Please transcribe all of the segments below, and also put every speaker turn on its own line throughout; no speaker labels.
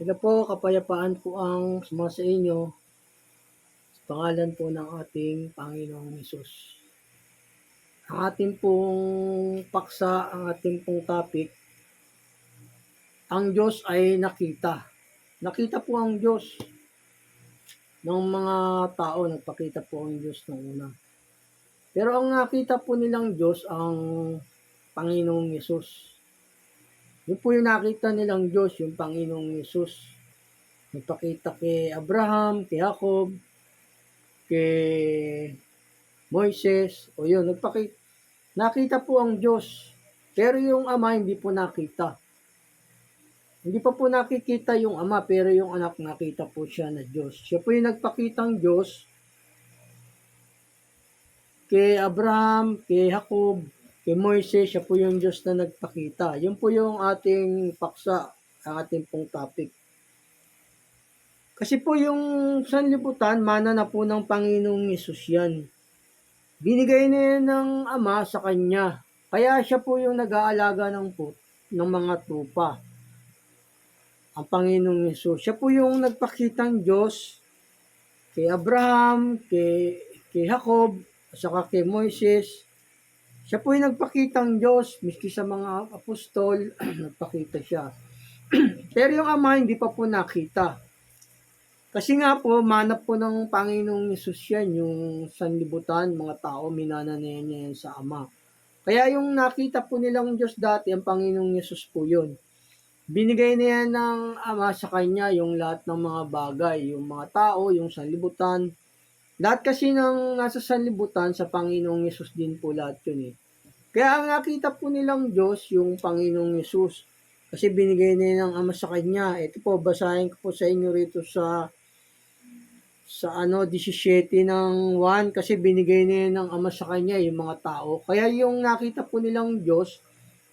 Sila po, kapayapaan po ang sumasa inyo sa pangalan po ng ating Panginoong Hesus. Ang ating pong paksa, ang ating pong topic, ang Diyos ay nakita. Nakita po ang Diyos ng mga tao, nagpakita po ang Diyos ng una. Pero ang nakita po nilang Diyos, ang Panginoong Hesus. Yun po yung nakita nilang Diyos, yung Panginoong Hesus. Nagpakita kay Abraham, kay Jacob, kay Moises, o yun, nakita po ang Diyos. Pero yung Ama hindi po nakita. Hindi pa po nakikita yung Ama, pero yung anak nakita po siya na Diyos. Siya po yung nagpakitang Diyos kay Abraham, kay Jacob, kay Moises. Siya po yung Diyos na nagpakita. Yun po yung ating paksa, ang ating pong topic. Kasi po yung sanlibutan, mana na po ng Panginoong Hesus yan. Binigay na yan ng Ama sa Kanya. Kaya siya po yung nag-aalaga ng mga tupa. Ang Panginoong Hesus. Siya po yung nagpakitang Diyos kay Abraham, kay Jacob, at saka kay Moises. Siya po yung nagpakitang Diyos, miski sa mga apostol, nagpakita siya. Pero yung Ama hindi pa po nakita. Kasi nga po, manap po ng Panginoong Hesus yan, yung sanlibutan, mga tao, minananayan niya yan sa Ama. Kaya yung nakita po nilang Diyos dati, ang Panginoong Hesus po yun. Binigay na yan ng Ama sa Kanya yung lahat ng mga bagay, yung mga tao, yung sanlibutan. Lahat kasi ng nasa sanlibutan, sa Panginoong Hesus din po lahat yun eh. Kaya ang nakita po nilang Diyos, yung Panginoong Hesus. Kasi binigay na yan ng Ama sa Kanya. Ito po, basahin ko po sa inyo rito sa 17 ng 1, kasi binigay na yan ng Ama sa Kanya yung mga tao. Kaya yung nakita po nilang Diyos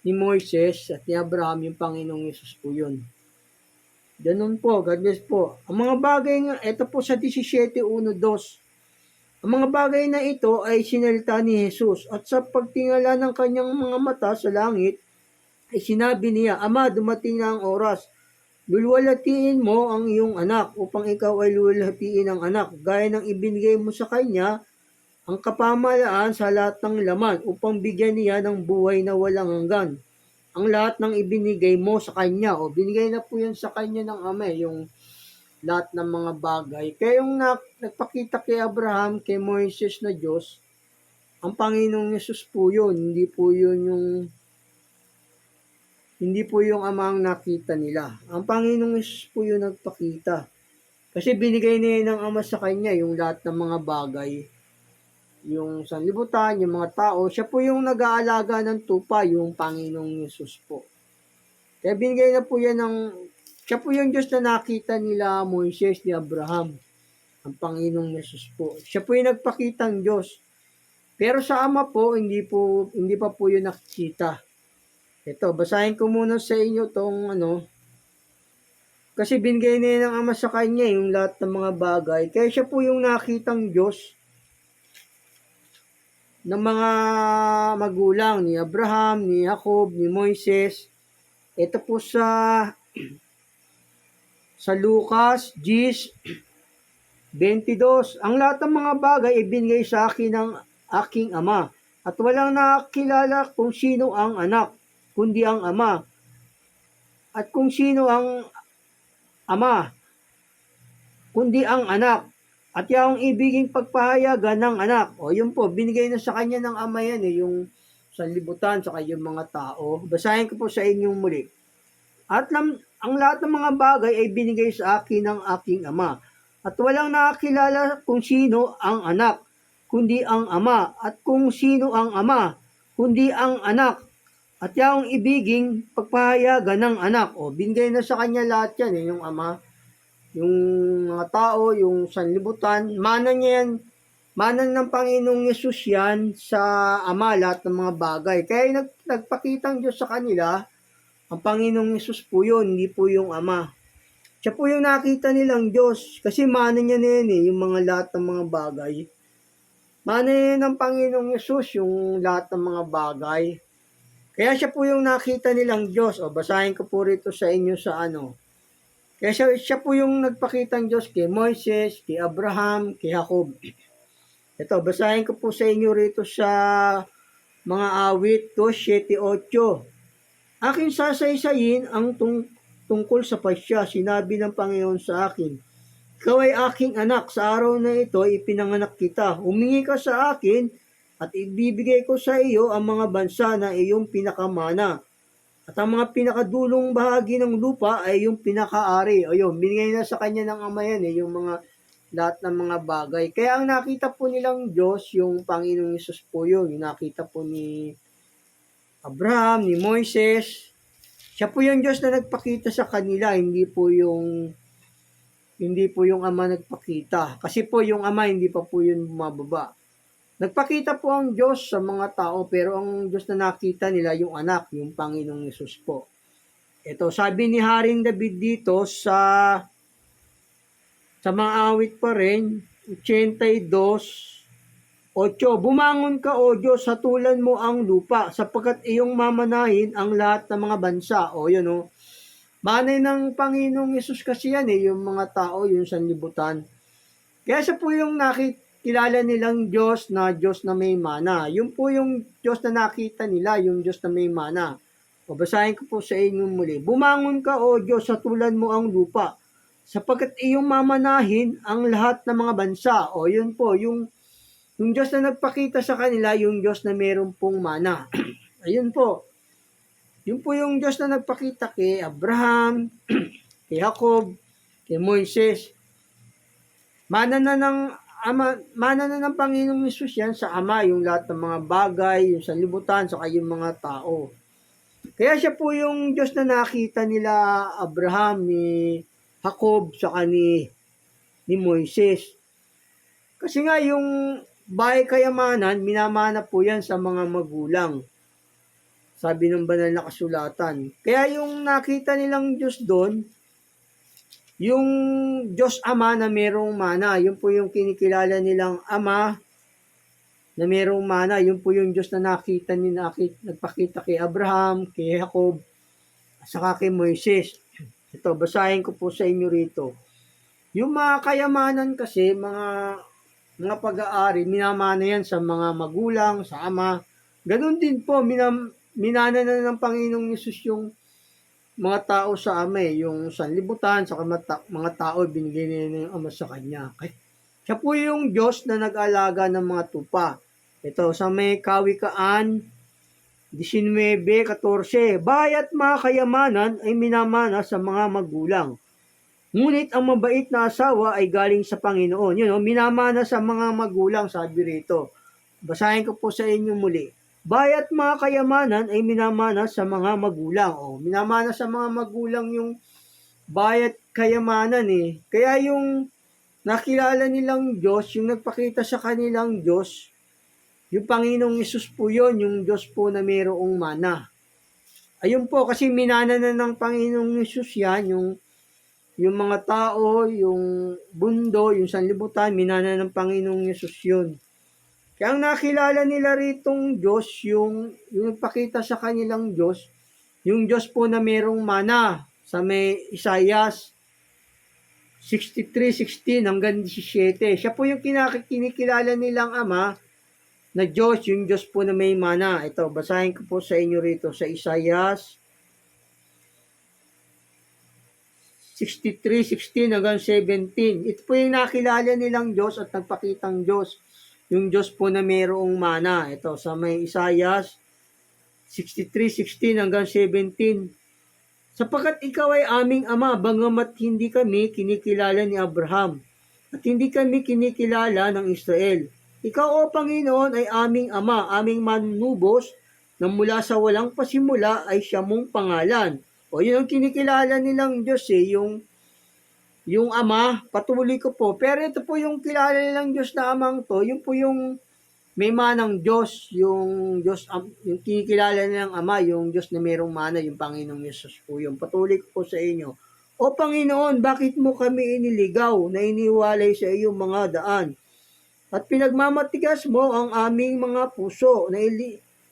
ni Moises at ni Abraham, yung Panginoong Hesus po yun. Ganun po, God bless po. Ang mga bagay nga, ito po sa 17:1-2. Ang mga bagay na ito ay sinalita ni Jesus, at sa pagtingala ng kanyang mga mata sa langit, ay sinabi niya, Ama, dumating na ang oras. Luluwalhatiin mo ang iyong anak upang ikaw ay luluwalhatiin ang anak, gaya ng ibinigay mo sa kanya ang kapamahalaan sa lahat ng laman upang bigyan niya ng buhay na walang hanggan. Ang lahat ng ibinigay mo sa kanya, o binigay na po yan sa kanya ng Ama, yung lahat ng mga bagay. Kaya yung nagpakita kay Abraham, kay Moises na Diyos, ang Panginoong Hesus po yun, hindi po yung Ama ang nakita nila. Ang Panginoong Hesus po yung nagpakita. Kasi binigay na yan ng Ama sa Kanya yung lahat ng mga bagay. Yung sanlibutan, yung mga tao. Siya po yung nag-aalaga ng tupa, yung Panginoong Hesus po. Kaya binigay na po yan siya po yung Diyos na nakita nila Moises, ni Abraham. Ang Panginoong Hesus po. Siya po yung nagpakitang Diyos. Pero sa Ama po, hindi pa po yun nakikita. Ito, basahin ko muna sa inyo tong kasi binigay na yan ng Ama sa Kanya yung lahat ng mga bagay. Kaya siya po yung nakitang Diyos ng mga magulang ni Abraham, ni Jacob, ni Moises. Ito po sa Lucas 10:22. Ang lahat ng mga bagay ibinigay sa akin ng aking Ama, at walang nakakilala kung sino ang anak, kundi ang Ama. At kung sino ang Ama, kundi ang anak. At yung ibiging pagpahayagan ng anak. O yun po, binigay na sa kanya ng Ama yan yung sanlibutan, saka yung mga tao. Basahin ko po sa inyong muli. At ang lahat ng mga bagay ay binigay sa akin ng aking Ama. At walang nakakilala kung sino ang anak, kundi ang Ama. At kung sino ang Ama, kundi ang anak. At yung ibiging pagpahayagan ng anak. O, binigay na sa kanya lahat yan yung Ama. Yung mga tao, yung sanlibutan, mana ng Panginoong Hesus yan sa Ama, lahat ng mga bagay. Kaya nagpakitang Diyos sa kanila, ang Panginoong Hesus po yun, hindi po yung Ama. Siya po yung nakita nilang Diyos, kasi mana niya na yan yung mga lahat ng mga bagay. Mana yan ng Panginoong Hesus, yung lahat ng mga bagay. Kaya siya po yung nakita nilang Diyos. O, basahin ko po rito sa inyo sa Kaya siya po yung nagpakitang Diyos kay Moises, kay Abraham, kay Jacob. Ito, basahin ko po sa inyo rito sa mga awit 2:7-8. Aking sasaysayin ang tungkol sa pasya. Sinabi ng Panginoon sa akin, ikaw ay aking anak, sa araw na ito ipinanganak kita. Humingi ka sa akin at ibibigay ko sa iyo ang mga bansa na iyong pinakamana. At ang mga pinakadulong bahagi ng lupa ay yung pinakaari. O yun, binigay na sa kanya ng ama yan yung mga lahat ng mga bagay. Kaya ang nakita po nilang Diyos, yung Panginoong Hesus po yun. Yung nakita po ni Abraham, ni Moises. Siya po yung Diyos na nagpakita sa kanila, hindi po yung ama nagpakita. Kasi po yung ama hindi pa po yun bumababa. Nagpakita po ang Diyos sa mga tao, pero ang Diyos na nakita nila yung anak, yung Panginoong Hesus po. Ito, sabi ni Haring David dito sa mga awit pa rin, 82:8, bumangon ka o Diyos, hatulan mo ang lupa, sapagkat iyong mamanahin ang lahat ng mga bansa. O yun o. Manay ng Panginoong Hesus kasi yan yung mga tao, yung sanlibutan. Kaya siya po yung nakikilala nilang Diyos na may mana. Yun po yung Diyos na nakita nila, yung Diyos na may mana. O basahin ko po sa inyo muli. Bumangon ka o Diyos, hatulan mo ang lupa, sapagkat iyong mamanahin ang lahat ng mga bansa. O yun po, yung Diyos na nagpakita sa kanila, yung Diyos na mayroon pong mana. Ayun po. Yun po yung Diyos na nagpakita kay Abraham, kay Jacob, kay Moises. Mana na ng Panginoong Hesus yan sa Ama, yung lahat ng mga bagay, yung sanlibutan, saka yung mga tao. Kaya siya po yung Diyos na nakita nila Abraham, ni Jacob, saka ni Moises. Kasi nga yung bahay kayamanan, minamana po yan sa mga magulang. Sabi ng banal na kasulatan. Kaya yung nakita nilang Diyos doon, yung Diyos Ama na mayroong mana, yun po yung kinikilala nilang Ama na mayroong mana, yun po yung Diyos na nagpakita kay Abraham, kay Jacob, at saka kay Moises. Ito, basahin ko po sa inyo rito. Yung mga kayamanan kasi, mga pag-aari, minamana yan sa mga magulang, sa ama. Ganun din po, minana na ng Panginoong Hesus yung mga tao sa ama, yung sanlibutan, sa mga tao, binigay na ng ama sa kanya. Siya po yung Diyos na nag-alaga ng mga tupa. Ito, sa may Kawikaan 19:14, bayat mga kayamanan ay minamana sa mga magulang. Ngunit ang mabait na asawa ay galing sa Panginoon. Yun, minamana sa mga magulang, sabi rito. Basahin ko po sa inyo muli. Bayat mga kayamanan ay minamana sa mga magulang. Minamana sa mga magulang yung bayat kayamanan Kaya yung nakilala nilang Diyos, yung nagpakita sa kanilang Diyos, yung Panginoong Hesus po yun, yung Diyos po na mayroong mana. Ayun po, kasi minana na ng Panginoong Hesus yan, yung mga tao, yung bundo, yung sanlibutan, minana ng Panginoong Hesus yun. Kaya ang nakilala nila ritong Diyos, yung nagpakita sa kanilang Diyos, yung Diyos po na mayroong mana, sa may Isaias 63:16-17. Siya po yung kinikilala nilang Ama na Diyos, yung Diyos po na may mana. Ito, basahin ko po sa inyo rito sa Isaias 63:16-17. Ito po yung nakilala nilang Diyos at nagpakitang Diyos, yung Diyos po na mayroong mana. Ito, sa may Isaias 63:16-17. Sapagkat ikaw ay aming ama, bagamat hindi kami kinikilala ni Abraham, at hindi kami kinikilala ng Israel. Ikaw, O Panginoon, ay aming ama, aming manubos, na mula sa walang pasimula ay siya mong pangalan. O yun ang kinikilala nilang Diyos yung Ama, patuloy ko po. Pero ito po yung kilala nilang Diyos na Amang to, yung po yung may manang Diyos, yung kinikilala nilang Ama, yung Diyos na mayroong mana, yung Panginoong Hesus po yung. Patuloy ko po sa inyo. O Panginoon, bakit mo kami iniligaw na iniwalay sa iyong mga daan? At pinagmamatigas mo ang aming mga puso na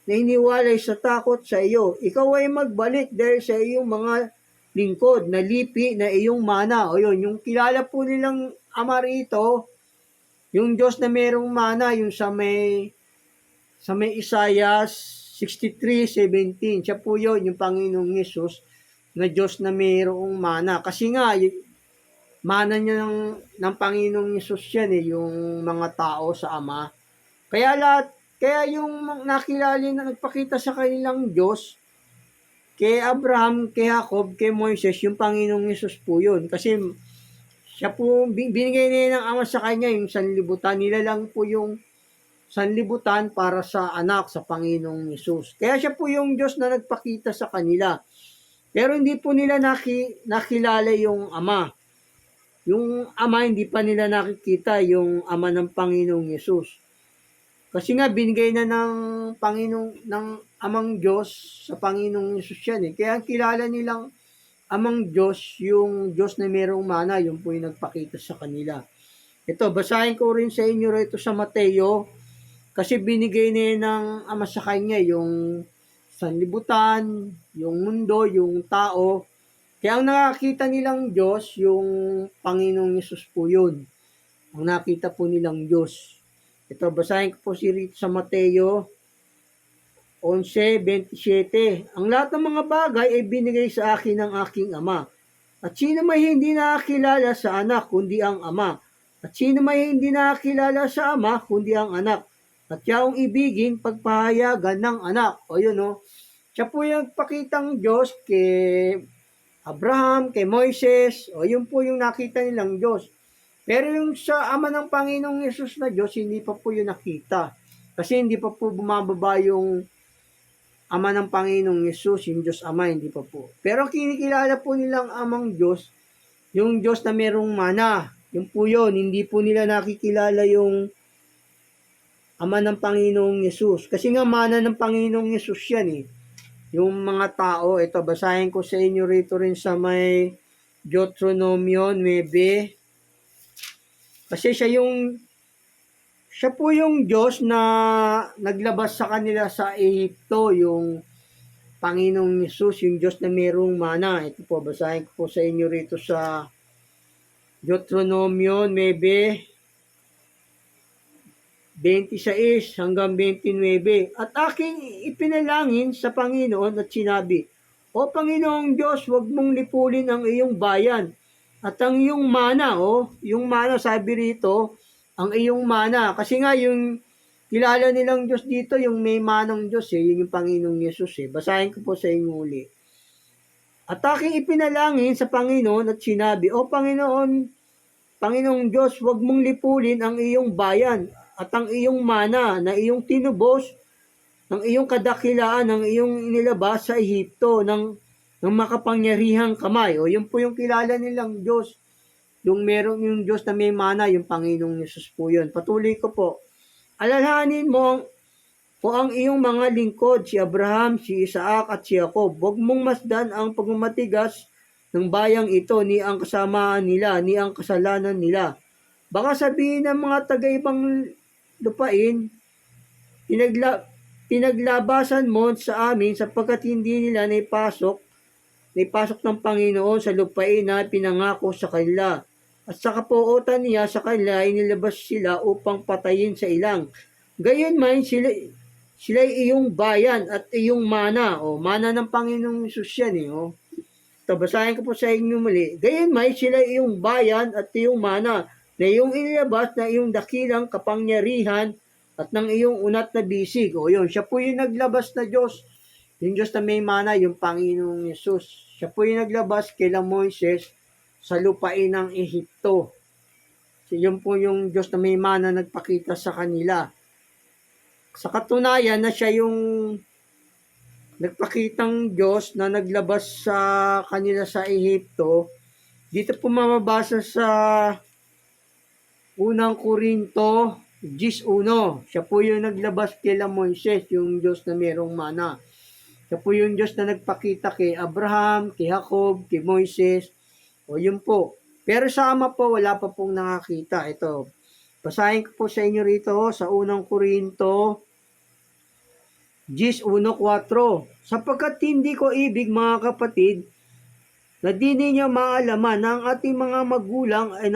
iniwalay sa takot sa iyo. Ikaw ay magbalik dahil sa iyong mga lingkod na lipi na iyong mana. O yun, yung kilala po nilang ama rito, yung Diyos na merong mana, yung sa may Isaiah 63:17. Siya po yun, yung Panginoong Yesus na Diyos na mayroong mana. Kasi nga, mana niya ng Panginoong Yesus yan yung mga tao sa Ama. Kaya yung nakilala na nagpakita sa kanilang Diyos, kay Abraham, kay Jacob, kay Moises, yung Panginoong Yesus po yun. Kasi siya po, binigay niya ng Ama sa kanya yung sanlibutan. Nilalang po yung sanlibutan para sa anak, sa Panginoong Yesus. Kaya siya po yung Diyos na nagpakita sa kanila. Pero hindi po nila nakilala yung Ama. Yung Ama, hindi pa nila nakikita yung Ama ng Panginoong Yesus. Kasi nga, binigay na ng Amang Diyos sa Panginoong Yesus yan. Kaya ang kilala nilang Amang Diyos, yung Diyos na mayroong mana, yung po yung nagpakita sa kanila. Ito, basahin ko rin sa inyo rito sa Mateo. Kasi binigay niya ng Ama sa kanya yung sanlibutan, yung mundo, yung tao. Kaya ang nakakita nilang Diyos, yung Panginoong Yesus po yun. Ang nakita po nilang Diyos. Ito, basahin ko po rito sa Mateo 11:27. Ang lahat ng mga bagay ay binigay sa akin ng aking Ama. At sino may hindi nakakilala sa anak, kundi ang Ama. At sino may hindi nakakilala sa Ama, kundi ang anak. At yaong ibigin, pagpahayagan ng anak. O yun o. Siya po yung pakitang Diyos kay Abraham, kay Moises. O yun po yung nakita nilang Diyos. Pero yung sa Ama ng Panginoong Yesus na Diyos, hindi pa po yun nakita. Kasi hindi pa po bumababa yung Ama ng Panginoong Yesus, yung Diyos Ama, hindi pa po. Pero kinikilala po nilang Amang Diyos, yung Diyos na merong mana. Yung po yun, hindi po nila nakikilala yung Ama ng Panginoong Yesus. Kasi nga mana ng Panginoong Yesus yan Yung mga tao, ito basahin ko sa inyo rito rin sa may Deuteronomio 9. Kasi siya po yung Diyos na naglabas sa kanila sa Ehipto, yung Panginoong Yesus, yung Diyos na mayroong mana. Ito po, basahin ko po sa inyo rito sa Deuteronomio 9:26-29. At aking ipinalangin sa Panginoon at sinabi, O Panginoong Diyos, huwag mong lipulin ang iyong bayan at ang iyong mana. Yung mana, sabi rito, ang iyong mana. Kasi nga yung kilala nilang Diyos dito, yung may manang Diyos yun yung Panginoong Yesus Basahin ko po sa inyo uli. At aking ipinalangin sa Panginoon at sinabi, O Panginoong Diyos, huwag mong lipulin ang iyong bayan at ang iyong mana na iyong tinubos ng iyong kadakilaan, ng iyong inilabas sa Ehipto ng makapangyarihang kamay. Yun po yung kilala nilang Diyos. Yung meron yung Diyos na may mana, yung Panginoong Yesus po yun. Patuloy ko po. Alalahanin mo po ang iyong mga lingkod, si Abraham, si Isaac at si Jacob. Huwag mong masdan ang pagmamatigas ng bayang ito, ni ang kasamaan nila, ni ang kasalanan nila. Baka sabihin ng mga taga-ibang lupain, pinaglabasan mo sa amin sapagkat hindi nila naipasok ng Panginoon sa lupain na pinangako sa kanila. At sa kapuotan niya sa kanila, inilabas sila upang patayin sa ilang. Gayunman, sila iyong bayan at iyong mana. Mana ng Panginoong Yesus yan Basahin ko po sa inyo muli. Gayunman, sila iyong bayan at iyong mana na iyong inilabas na iyong dakilang kapangyarihan at ng iyong unat na bisig. Yun, siya po yung naglabas na Diyos. Yung Diyos na may mana, yung Panginoong Yesus. Siya po yung naglabas kila Moises sa lupain ng Ehipto. Yun po yung Diyos na may mana nagpakita sa kanila. Sa katunayan na siya yung nagpakitang Diyos na naglabas sa kanila sa Ehipto, dito po mababasa sa Unang Korinto 10:1. Siya po yung naglabas kila Moises, yung Diyos na mayroong mana. Siya po yung Diyos na nagpakita kay Abraham, kay Jacob, kay Moises. Yun po. Pero sa Ama po, wala pa pong nakakita. Ito, basahin ko po sa inyo rito sa Unang Korinto 10:1-4. Sapagkat hindi ko ibig, mga kapatid, na di ninyo maalaman na ang ating mga magulang ay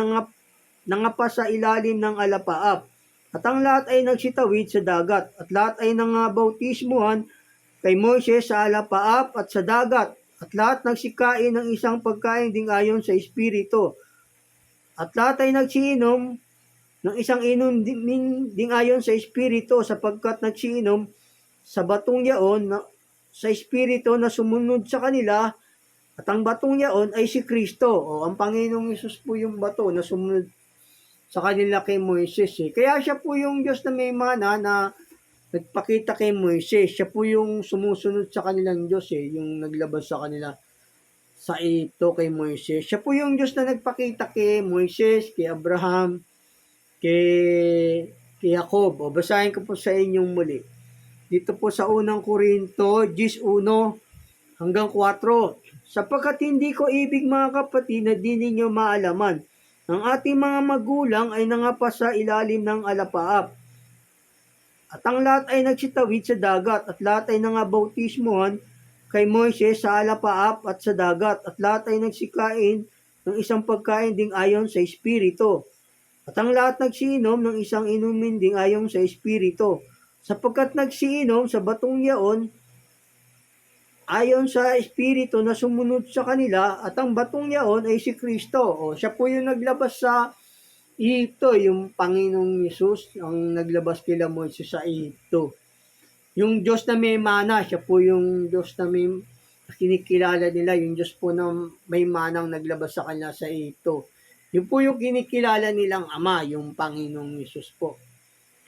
nangapa sa ilalim ng alapaap. At ang lahat ay nagsitawid sa dagat, at lahat ay nangabautismuhan kay Moises sa alapaap at sa dagat, at lahat nagsikain ng isang pagkain ding ayon sa Espiritu. At lahat ay nagsiinom ng isang inom ding ayon sa Espiritu, sapagkat nagsiinom sa batong yaon sa Espiritu na sumunod sa kanila, at ang batong yaon ay si Kristo. O ang Panginoong Hesus po yung bato na sumunod sa kanila kay Moises. Kaya siya po yung Diyos na may mana na nagpakita kay Moises. Siya po yung sumusunod sa kanilang Diyos, yung naglabas sa kanila sa ito kay Moises. Siya po yung Diyos na nagpakita kay Moises, kay Abraham, kay Jacob. O basahin ko po sa inyong muli. Dito po sa unang Korinto 10:1 hanggang 4. Sapagkat hindi ko ibig mga kapatid na di ninyo maalaman, ang ating mga magulang ay nangapa sa ilalim ng alapaap. At ang lahat ay nagsitawid sa dagat, at lahat ay nangabautismuhan kay Moises sa alapaap at sa dagat, at lahat ay nagsikain ng isang pagkain ding ayon sa Espiritu. At ang lahat nagsiinom ng isang inumin ding ayon sa Espiritu, sapagkat nagsiinom sa batong yaon ayon sa Espiritu na sumunod sa kanila, at ang batong yaon ay si Kristo. O siya po yung naglabas sa Ehipto, yung Panginoong Hesus ang naglabas kila Moises sa Ehipto. Yung Diyos na may mana, siya po yung Diyos na may kinikilala nila, yung Diyos po na may manang naglabas sa kanila sa Ehipto. Yun po yung kinikilala nilang Ama, yung Panginoong Hesus po.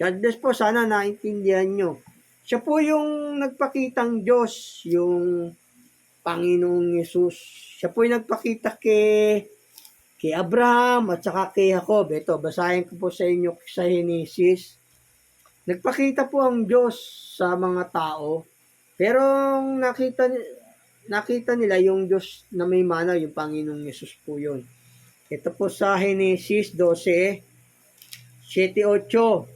God bless po, sana naintindihan nyo. Siya po yung nagpakitang Diyos, yung Panginoong Hesus. Siya po yung nagpakita kay Abraham at saka kay Jacob. Ito, basahin ko po sa inyo sa Genesis. Nagpakita po ang Diyos sa mga tao, pero nakita nila yung Diyos na may mana, yung Panginoong Hesus po yun. Ito po sa Genesis 12, 7-8.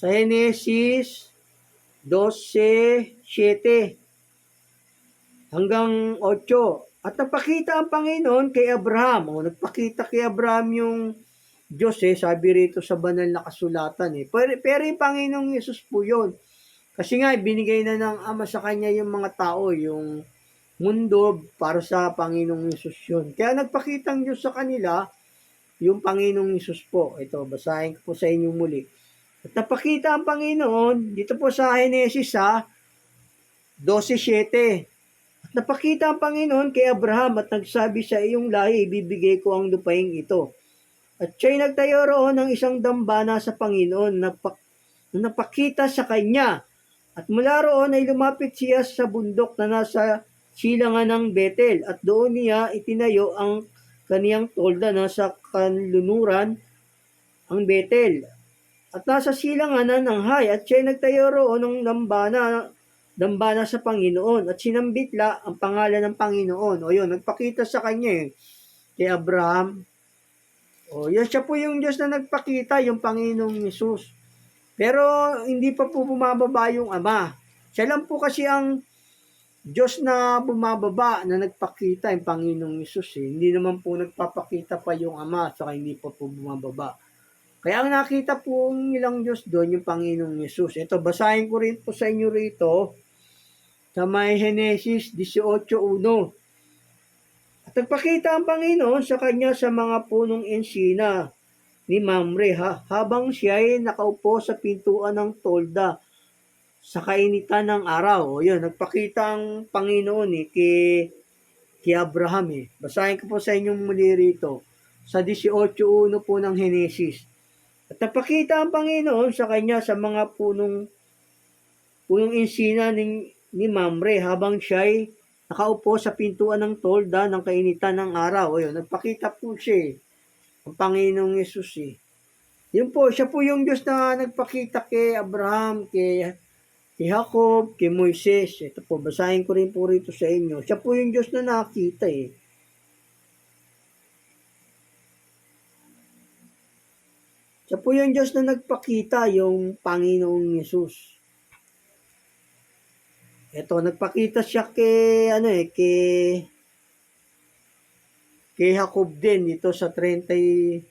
Sa Genesis 12:7 hanggang 8. At nagpakita ang Panginoon kay Abraham. O, nagpakita kay Abraham yung Diyos, sabi rito sa banal na kasulatan. Pero yung Panginoong Yesus po yun. Kasi nga, binigay na ng Ama sa kanya yung mga tao, yung mundo para sa Panginoong Yesus yun. Kaya nagpakita ang Diyos sa kanila, yung Panginoong Yesus po. Ito, basahin ko po sa inyo muli. At napakita ang Panginoon, dito po sa Genesis 12:7. At napakita ang Panginoon kay Abraham at nagsabi sa iyong lahi, ibibigay ko ang lupaing ito. At siya'y nagtayo roon ng isang dambana sa Panginoon na napakita sa kanya. At mula roon ay lumapit siya sa bundok na nasa silangan ng Betel. At doon niya itinayo ang kaniyang tolda na sa kanlunuran ang Betel. At nasa silanganan ng Hay, at siya'y nagtayo roon ng dambana sa Panginoon, at sinambitla ang pangalan ng Panginoon. O yun, nagpakita sa kanya kay Abraham. O yun, siya po yung Diyos na nagpakita, yung Panginoong Hesus. Pero hindi pa po bumababa yung Ama. Siya lang po kasi ang Diyos na bumababa, na nagpakita, yung Panginoong Hesus. Hindi naman po nagpapakita pa yung Ama, saka hindi pa po bumababa. Kaya ang nakita po nilang Diyos doon, yung Panginoong Hesus. Ito, basahin ko rin po sa inyo rito sa may Genesis 18:1. At nagpakita ang Panginoon sa kanya sa mga punong ensina ni Mamre, habang siya ay nakaupo sa pintuan ng tolda sa kainitan ng araw. O yun, nagpakita ang Panginoon kay Abraham. Basahin ko po sa inyong muli rito sa 18:1 po ng Genesis. At napakita ang Panginoon sa kanya sa mga punong ensina ni Mamre, habang siya'y nakaupo sa pintuan ng tolda ng kainitan ng araw. Ayun, nagpakita po siya ang Panginoong Yesus. Yun po, siya po yung Diyos na nagpakita kay Abraham, kay Jacob, kay Moises. Ito po, basahin ko rin po rito sa inyo. Siya po yung Diyos na nakita Siya po yung Diyos na nagpakita, yung Panginoong Yesus. Ito, nagpakita siya kay kay Jacob din dito sa 30,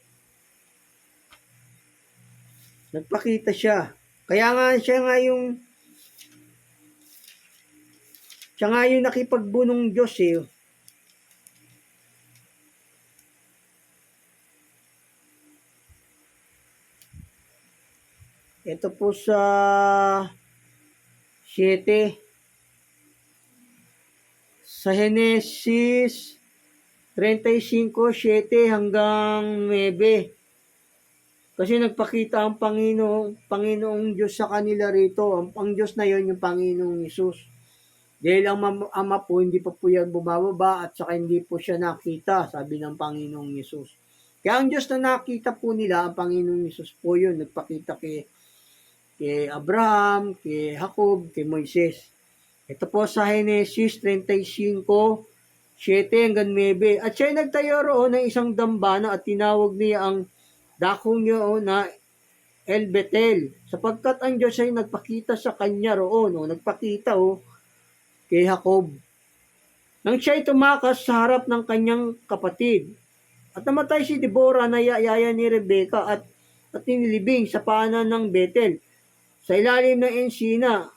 nagpakita siya. Kaya nga siya nga yung nakipagbunong Diyos eh. Ito po sa 7, sa Genesis 35:7 hanggang 9. Kasi nagpakita ang Panginoong Diyos sa kanila rito. Ang Diyos na yon yung Panginoong Hesus. Dahil ang Ama po, hindi pa po yan bumababa at saka hindi po siya nakita, sabi ng Panginoong Hesus. Kaya ang Diyos na nakita po nila, ang Panginoong Hesus po yun, nagpakita kay Abraham, kay Jacob, kay Moises. Ito po sa Genesis 35:7 hanggang 9. At siya nagtayo roon ng isang dambana at tinawag niya ang dakong niyo na El Betel, sapagkat ang Diyos ay nagpakita sa kanya roon, nagpakita kay Jacob. Nang siya ay tumakas sa harap ng kanyang kapatid, at namatay si Deborah na yaya ni Rebecca at inilibing sa paanan ng Betel, sa ilalim ng ensina,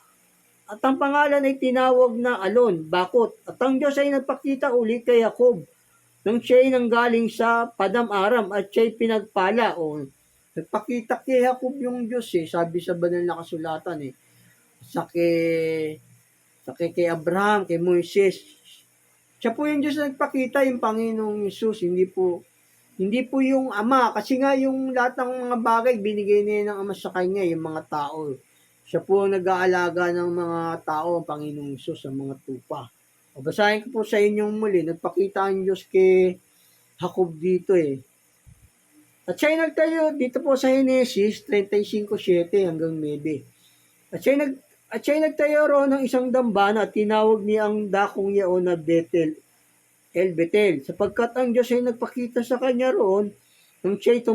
at ang pangalan ay tinawag na Alon, bakot. At ang Diyos ay nagpakita uli kay Jacob nang siya ay nanggaling sa Padam Aram at siya ay pinagpala. Nagpakita kay Jacob yung Diyos sabi sa banal na kasulatan sa kay Abraham, kay Moises. Siya po yung Diyos na nagpakita, yung Panginoong Hesus, hindi po yung Ama, kasi nga yung lahat ng mga bagay binigay niya ng Ama sa kanya, yung mga tao. Siya po ang nag-aalaga ng mga tao, ang Panginoong Hesus, ang mga tupa. Basahin ko po sa inyong muli, nagpakita ang Diyos kay Jacob dito At siya nagtayo dito po sa Genesis 35:7 hanggang 9. At siya nagtayo roon ng isang dambana at tinawag niya ang dakong yaon na Betel, El Betel, sapagkat ang Diyos ay nagpakita sa kanya roon nang siya ay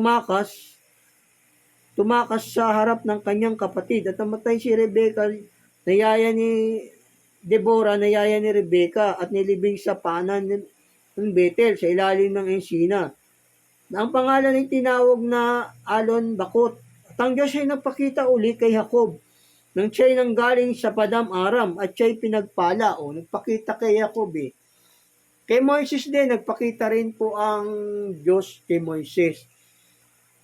tumakas sa harap ng kanyang kapatid at namatay si Rebecca, nayaya ni Deborah, nayaya ni Rebecca, at nilibing sa paanan ng Betel sa ilalim ng ensina. Ang pangalan ay tinawag na Alon Bakot. At ang Diyos ay nagpakita uli kay Jacob nang siya ay nanggaling sa Padam Aram at siya ay pinagpala. Nagpakita kay Jacob Kay Moises din, nagpakita rin po ang Diyos kay Moises.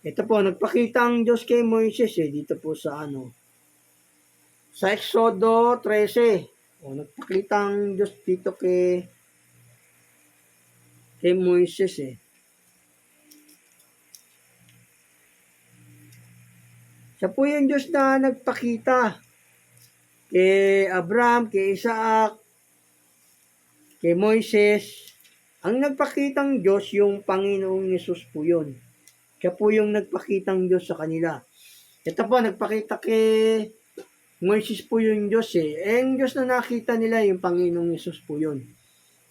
Ito po, nagpakita ang Diyos kay Moises dito po sa sa Exodo 13. Nagpakita ang Diyos dito kay Moises Siya po yung Diyos na nagpakita kay Abraham, kay Isaac, kay Moises. Ang nagpakitang Diyos, yung Panginoong Hesus po yun. Siya po yung nagpakitang Diyos sa kanila. Ito po, nagpakita kay Moises po yung Diyos ang Diyos na nakita nila, yung Panginoong Hesus po yun.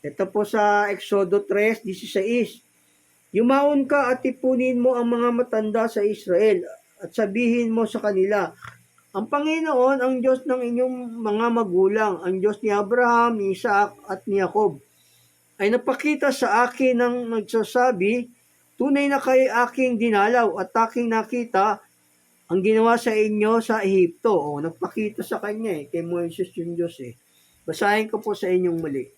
Ito po sa Exodo 3:16. Yumaon ka at tipunin mo ang mga matanda sa Israel at sabihin mo sa kanila, ang Panginoon, ang Diyos ng inyong mga magulang, ang Diyos ni Abraham, ni Isaac at ni Jacob, ay napakita sa akin ng nagsasabi, tunay na kayo aking dinalaw at aking nakita ang ginawa sa inyo sa Ehipto. Nagpakita sa kanya kay Moises yung Diyos Basahin ko po sa inyong muli.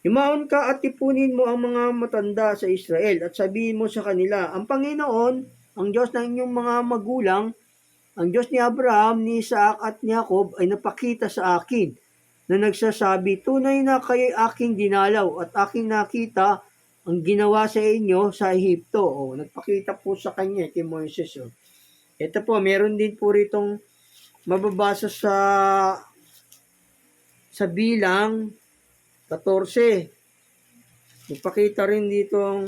Yumaon ka at tipunin mo ang mga matanda sa Israel at sabihin mo sa kanila, ang Panginoon, ang Diyos ng inyong mga magulang, ang Diyos ni Abraham, ni Isaac at ni Jacob ay napakita sa akin na nagsasabi, tunay na kayo aking dinalaw at aking nakita ang ginawa sa inyo sa Ehipto. Nagpakita po sa kanya kay Moises. Ito po, meron din po ritong mababasa sa Bilang 14. Nagpakita rin dito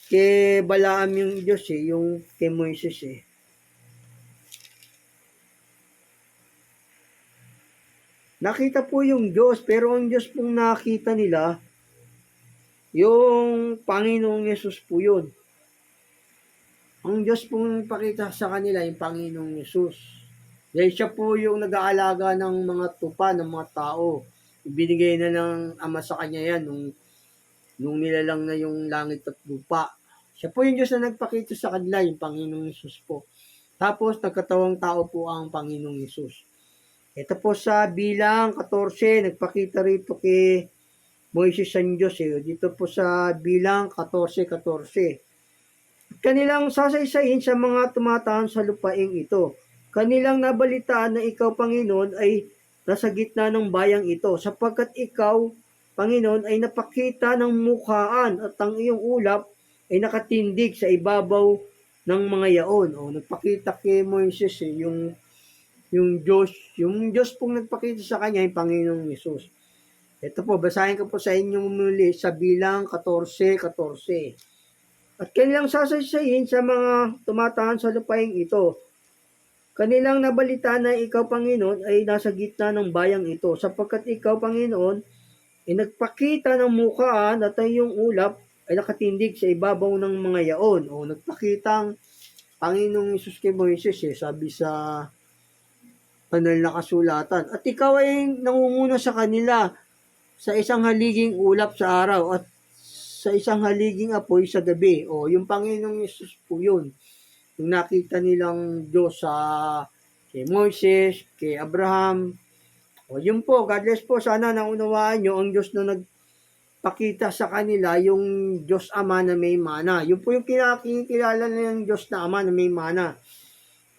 kay Balaam yung Diyos yung kay Moises Nakita po yung Diyos, pero ang Diyos pong nakita nila, yung Panginoong Yesus po yun. Ang Diyos pong pakita sa kanila, yung Panginoong Yesus. Dahil siya po yung nag-aalaga ng mga tupa, ng mga tao. Ibinigay na ng Ama sa kanya yan nung nilalang na yung langit at lupa. Siya po yung Diyos na nagpakita sa kanila, yung Panginoong Hesus po. Tapos nagkatawang tao po ang Panginoong Hesus. Ito po sa Bilang 14, nagpakita rito kay Moises ang Diyos. Dito po sa Bilang 14:14. Kanilang sasaysayin sa mga tumatahan sa lupaing ito. Kanilang nabalitaan na ikaw, Panginoon, ay nasa gitna ng bayang ito, sapagkat ikaw, Panginoon, ay napakita ng mukhaan at ang iyong ulap ay nakatindig sa ibabaw ng mga yaon. Nagpakita kay Moises yung Diyos pong nagpakita sa kanya, yung Panginoong Yesus. Ito po, basahin ko po sa inyo muli sa Bilang 14:14. At kanilang sasaysayin sa mga tumatahan sa lupaing ito. Kanilang nabalitaan na ikaw, Panginoon, ay nasa gitna ng bayang ito, sapagkat ikaw, Panginoon, ay nagpakita ng mukhaan at ang iyong ulap ay nakatindig sa ibabaw ng mga yaon. Nagpakita ang Panginoong Hesus kay Moises, sabi sa banal na kasulatan. At ikaw ay nangunguna sa kanila sa isang haliging ulap sa araw at sa isang haliging apoy sa gabi. Yung Panginoong Hesus po yun. Yung nakita nilang Diyos kay Moises, kay Abraham. Yun po, God bless po. Sana naunawaan nyo ang Diyos na nagpakita sa kanila, yung Diyos Ama na may mana. Yun po yung kinakilala ng Diyos na Ama na may mana.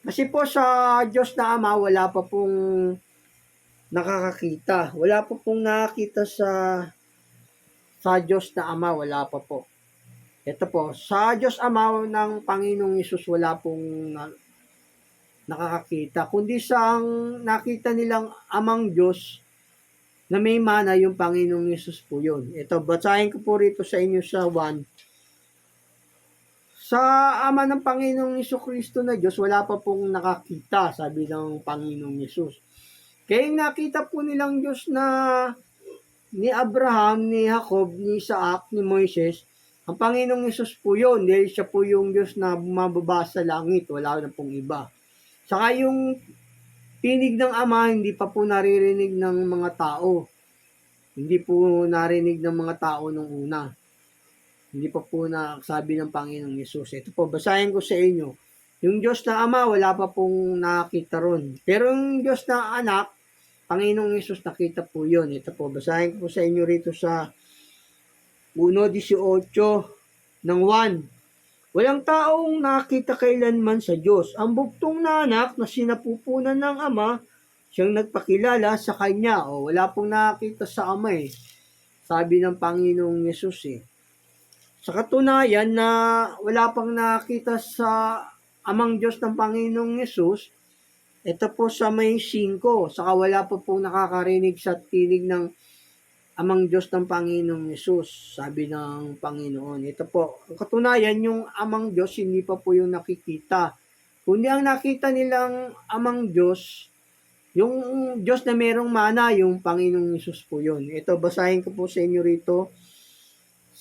Kasi po sa Diyos na Ama, wala pa pong nakakakita. Wala pa pong nakakita sa Diyos na Ama, wala pa po. Ito po, sa Diyos Ama ng Panginoong Hesus, wala pong nakakakita. Kundi sa nakita nilang Amang Diyos na may mana, yung Panginoong Hesus po yun. Ito, basahin ko po rito sa inyo sa 1. Sa Ama ng Panginoong Hesukristo na Diyos, wala pa pong nakakita, sabi ng Panginoong Hesus. Kaya nakita po nilang Diyos na ni Abraham, ni Jacob, ni Isaac, ni Moises, ang Panginoong Hesus po yun, dahil siya po yung Diyos na bumababa sa langit, wala na pong iba. Saka yung tinig ng Ama, hindi pa po naririnig ng mga tao. Hindi po narinig ng mga tao nung una. Hindi pa po sabi ng Panginoong Hesus. Ito po, basahin ko sa inyo. Yung Diyos na Ama, wala pa pong nakita ron. Pero yung Diyos na Anak, Panginoong Hesus, nakita po yun. Ito po, basahin ko sa inyo rito sa 1:18 ng 1. Walang taong nakita kailanman sa Diyos. Ang buktong na anak na sinapupunan ng Ama, siyang nagpakilala sa Kanya. Wala pong nakita sa Ama sabi ng Panginoong Hesus Sa katunayan na wala pang nakita sa Amang Diyos ng Panginoong Hesus, ito po sa may 5, saka wala pa pong nakakarinig sa tinig ng Amang Diyos ng Panginoong Hesus, sabi ng Panginoon. Ito po, ang katunayan, yung Amang Diyos, hindi pa po yung nakikita. Kundi ang nakita nilang Amang Diyos, yung Diyos na merong mana, yung Panginoong Hesus po yun. Ito, basahin ko po sa inyo rito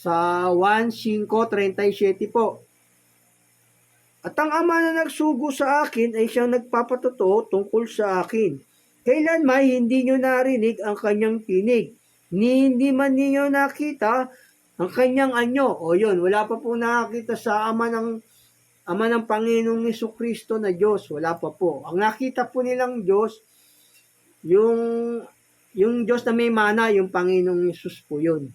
sa 1:5-37 po. At ang Ama na nagsugo sa akin ay siyang nagpapatotoo tungkol sa akin. Kailanman hindi nyo narinig ang kanyang tinig, hindi man ninyo nakita ang kanyang anyo. Yun, wala pa po nakakita sa Ama ng Panginoong Hesukristo na Diyos. Wala pa po. Ang nakita po nilang Diyos, yung Diyos na may mana, yung Panginoong Hesus po yun.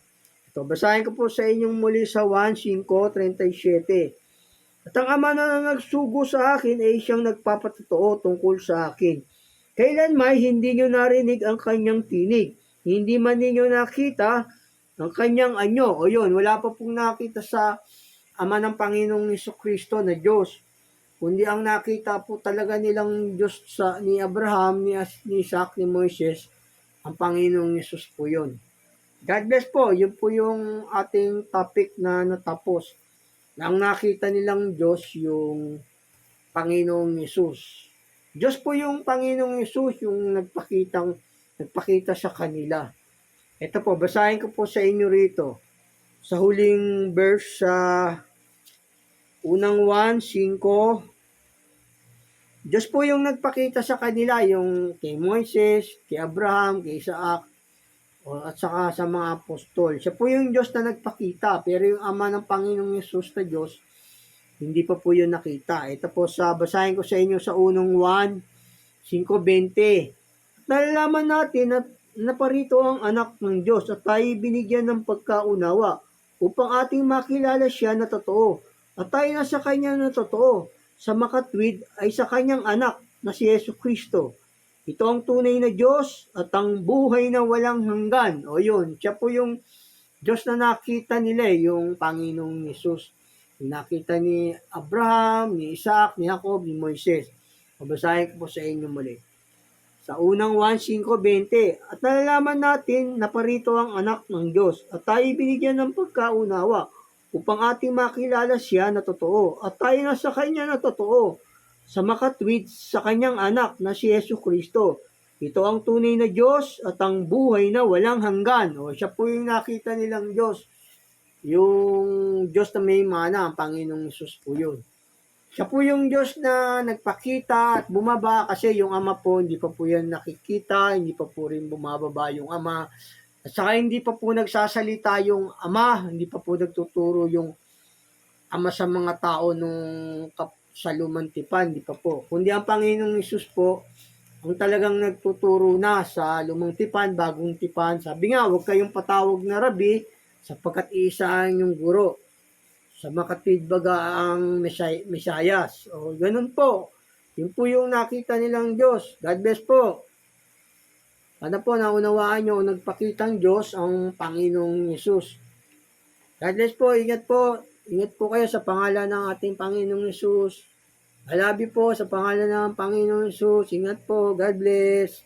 Ito, basahin ko po sa inyong muli sa 1:5-37. At ang Ama na nagsugo sa akin ay siyang nagpapatotoo tungkol sa akin. Kailanman hindi nyo narinig ang kanyang tinig, hindi man ninyo nakita ang kanyang anyo. Yun, wala pa pong nakita sa Ama ng Panginoong Hesukristo na Diyos. Kundi ang nakita po talaga nilang Diyos ni Abraham, ni Isaac, ni Moises, ang Panginoong Hesus po yun. God bless po. Yun po yung ating topic na natapos. Ang nakita nilang Diyos, yung Panginoong Hesus. Diyos po yung Panginoong Hesus, yung nagpakita sa kanila. Ito po, basahin ko po sa inyo rito. Sa huling verse sa unang 1:5. Diyos po yung nagpakita sa kanila, yung kay Moises, kay Abraham, kay Isaac. at saka sa mga apostol. Siya po yung Diyos na nagpakita, pero yung Ama ng Panginoong Yesus na Diyos, hindi pa po yun nakita. Ito po basahin ko sa inyo sa unong 1:5-20. Nalalaman natin na naparito ang anak ng Diyos at tayo binigyan ng pagkaunawa upang ating makilala siya na totoo. At tayo na sa Kanya na totoo. Sa makatwid ay sa Kanyang anak na si Yesu Kristo. Ito ang tunay na Diyos at ang buhay na walang hanggan. O yun, siya po yung Diyos na nakita nila, yung Panginoong Yesus. Nakita ni Abraham, ni Isaac, ni Jacob, ni Moises. Babasahin ko po sa inyo muli. Sa unang 1:5-20, at nalalaman natin na parito ang anak ng Diyos at tayo binigyan ng pagkaunawa upang ating makilala siya na totoo at tayo na sa Kanya na totoo sa makatwid sa Kanyang anak na si Yesu Kristo. Ito ang tunay na Diyos at ang buhay na walang hanggan. O siya po yung nakita nilang Diyos. Yung Diyos na may mana, ang Panginoong Yesus po yun. Siya po yung Diyos na nagpakita at bumaba kasi yung Ama po, hindi pa po yan nakikita, hindi pa po rin bumababa yung Ama. At saka hindi pa po nagsasalita yung Ama, hindi pa po nagtuturo yung Ama sa mga tao nung sa lumang tipan, hindi pa po. Kundi ang Panginoong Yesus po, ang talagang nagtuturo na sa lumang tipan, bagong tipan. Sabi nga, huwag kayong patawag na rabi sapagkat isa ang yung guro. Sa makatwid baga ang Mesayas. O ganun po. Yun po yung nakita nilang Diyos. God bless po. Sana po naunawaan nyo nagpakitang Diyos ang Panginoong Yesus. God bless po. Ingat po. Ingat po kayo sa pangalan ng ating Panginoong Yesus. I love you po sa pangalan ng Panginoong Yesus. Ingat po. God bless.